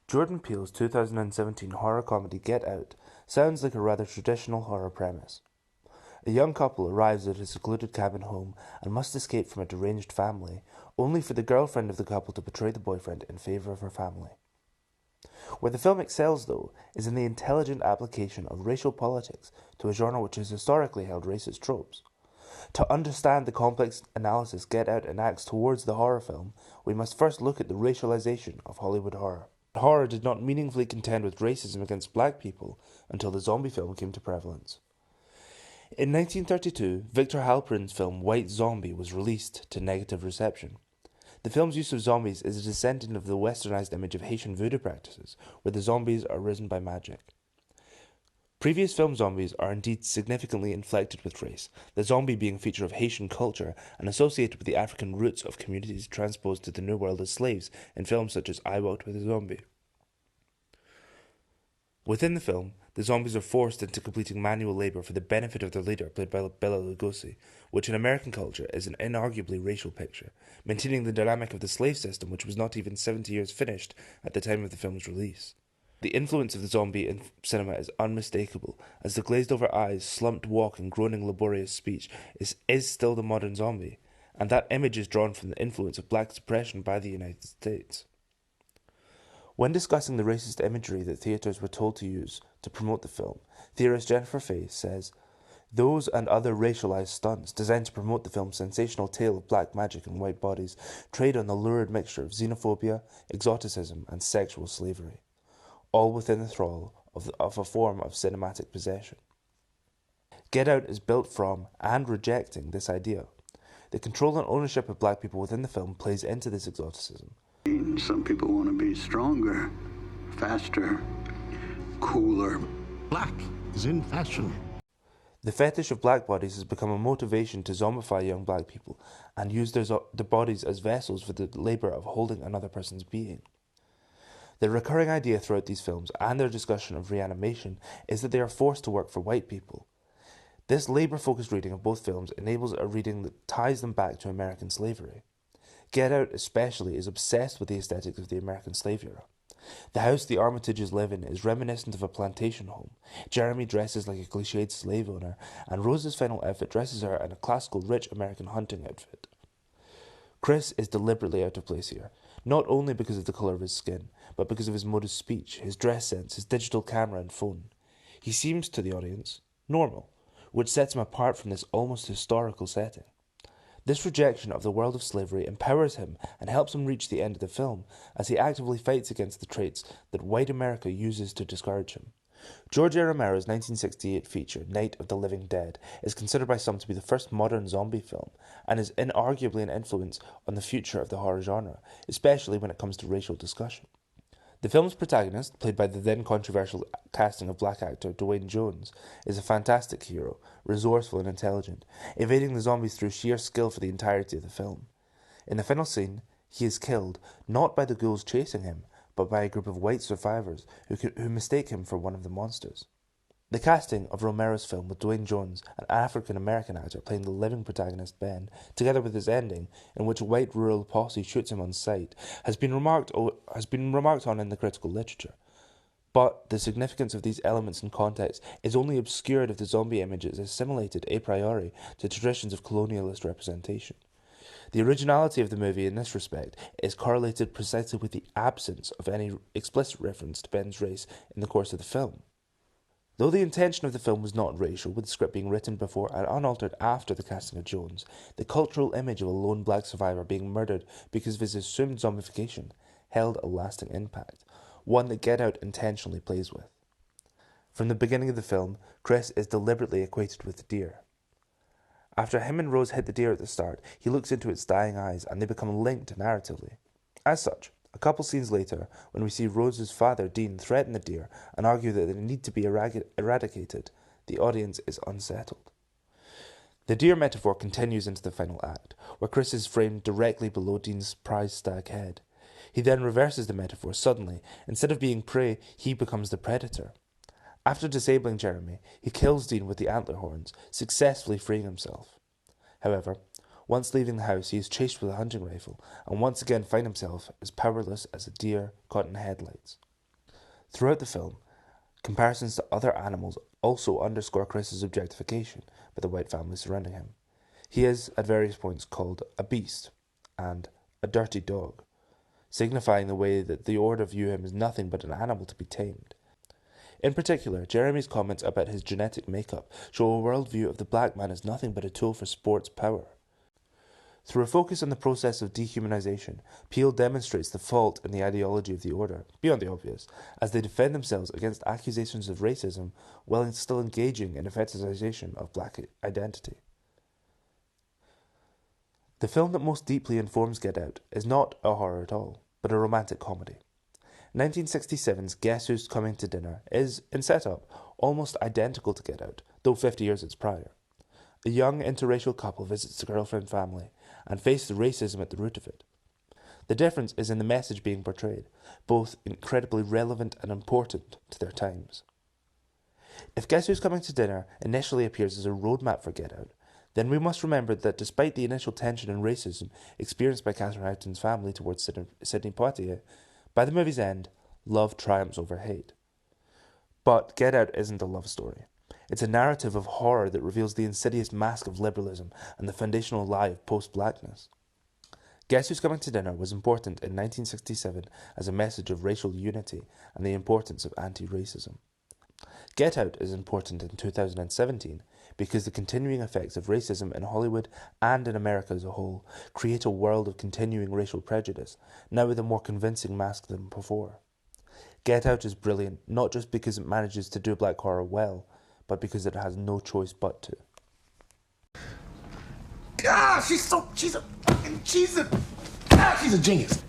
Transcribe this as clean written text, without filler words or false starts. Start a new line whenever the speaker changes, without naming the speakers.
Jordan Peele's 2017 horror comedy Get Out sounds like a rather traditional horror premise. A young couple arrives at a secluded cabin home and must escape from a deranged family, only for the girlfriend of the couple to betray the boyfriend in favour of her family. Where the film excels, though, is in the intelligent application of racial politics to a genre which has historically held racist tropes. To understand the complex analysis Get Out enacts towards the horror film, we must first look at the racialization of Hollywood horror. Horror did not meaningfully contend with racism against black people until the zombie film came to prevalence. In 1932, Victor Halperin's film White Zombie was released to negative reception. The film's use of zombies is a descendant of the westernized image of Haitian voodoo practices, where the zombies are risen by magic. Previous film zombies are indeed significantly inflected with race, the zombie being a feature of Haitian culture and associated with the African roots of communities transposed to the New World as slaves in films such as I Walked with a Zombie. Within the film, the zombies are forced into completing manual labour for the benefit of their leader, played by Bela Lugosi, which in American culture is an inarguably racial picture, maintaining the dynamic of the slave system which was not even 70 years finished at the time of the film's release. The influence of the zombie in cinema is unmistakable, as the glazed-over eyes, slumped walk and groaning laborious speech is still the modern zombie, and that image is drawn from the influence of black suppression by the United States. When discussing the racist imagery that theatres were told to use to promote the film, theorist Jennifer Fay says, "Those and other racialized stunts designed to promote the film's sensational tale of black magic and white bodies trade on the lurid mixture of xenophobia, exoticism, and sexual slavery, all within the thrall of a form of cinematic possession." Get Out is built from and rejecting this idea. The control and ownership of black people within the film plays into this exoticism.
Some people want to be stronger, faster, cooler.
Black is in fashion.
The fetish of black bodies has become a motivation to zombify young black people and use their bodies as vessels for the labour of holding another person's being. The recurring idea throughout these films and their discussion of reanimation is that they are forced to work for white people. This labour-focused reading of both films enables a reading that ties them back to American slavery. Get Out especially is obsessed with the aesthetics of the American slave era. The house the Armitages live in is reminiscent of a plantation home. Jeremy dresses like a cliched slave owner, and Rose's final outfit dresses her in a classical rich American hunting outfit. Chris is deliberately out of place here, not only because of the colour of his skin, but because of his mode of speech, his dress sense, his digital camera and phone. He seems, to the audience, normal, which sets him apart from this almost historical setting. This rejection of the world of slavery empowers him and helps him reach the end of the film, as he actively fights against the traits that white America uses to discourage him. George A. Romero's 1968 feature, Night of the Living Dead, is considered by some to be the first modern zombie film, and is inarguably an influence on the future of the horror genre, especially when it comes to racial discussion. The film's protagonist, played by the then controversial casting of black actor Dwayne Jones, is a fantastic hero, resourceful and intelligent, evading the zombies through sheer skill for the entirety of the film. In the final scene, he is killed not by the ghouls chasing him, but by a group of white survivors who mistake him for one of the monsters. The casting of Romero's film with Dwayne Jones, an African-American actor playing the living protagonist Ben, together with his ending, in which a white rural posse shoots him on sight, has been remarked on in the critical literature. But the significance of these elements and context is only obscured if the zombie image is assimilated a priori to traditions of colonialist representation. The originality of the movie in this respect is correlated precisely with the absence of any explicit reference to Ben's race in the course of the film. Though the intention of the film was not racial, with the script being written before and unaltered after the casting of Jones, the cultural image of a lone black survivor being murdered because of his assumed zombification held a lasting impact, one that Get Out intentionally plays with. From the beginning of the film, Chris is deliberately equated with the deer. After him and Rose hit the deer at the start, he looks into its dying eyes and they become linked narratively. As such, a couple scenes later, when we see Rose's father, Dean, threaten the deer and argue that they need to be eradicated, the audience is unsettled. The deer metaphor continues into the final act, where Chris is framed directly below Dean's prize stag head. He then reverses the metaphor suddenly. Instead of being prey, he becomes the predator. After disabling Jeremy, he kills Dean with the antler horns, successfully freeing himself. However, once leaving the house, he is chased with a hunting rifle, and once again finds himself as powerless as a deer caught in headlights. Throughout the film, comparisons to other animals also underscore Chris's objectification by the white family surrounding him. He is, at various points, called a beast and a dirty dog, signifying the way that the Order view him as nothing but an animal to be tamed. In particular, Jeremy's comments about his genetic makeup show a worldview of the black man as nothing but a tool for sports power. Through a focus on the process of dehumanization, Peele demonstrates the fault in the ideology of the Order, beyond the obvious, as they defend themselves against accusations of racism while still engaging in a fetishization of black identity. The film that most deeply informs Get Out is not a horror at all, but a romantic comedy. 1967's Guess Who's Coming to Dinner is, in setup, almost identical to Get Out, though 50 years it's prior. A young interracial couple visits the girlfriend family and face the racism at the root of it. The difference is in the message being portrayed, both incredibly relevant and important to their times. If Guess Who's Coming to Dinner initially appears as a roadmap for Get Out, then we must remember that despite the initial tension and racism experienced by Catherine Houghton's family towards Sidney Poitier, by the movie's end, love triumphs over hate. But Get Out isn't a love story. It's a narrative of horror that reveals the insidious mask of liberalism and the foundational lie of post-blackness. Guess Who's Coming to Dinner was important in 1967 as a message of racial unity and the importance of anti-racism. Get Out is important in 2017 because the continuing effects of racism in Hollywood and in America as a whole create a world of continuing racial prejudice, now with a more convincing mask than before. Get Out is brilliant, not just because it manages to do black horror well, but because it has no choice but to.
God, she's a genius.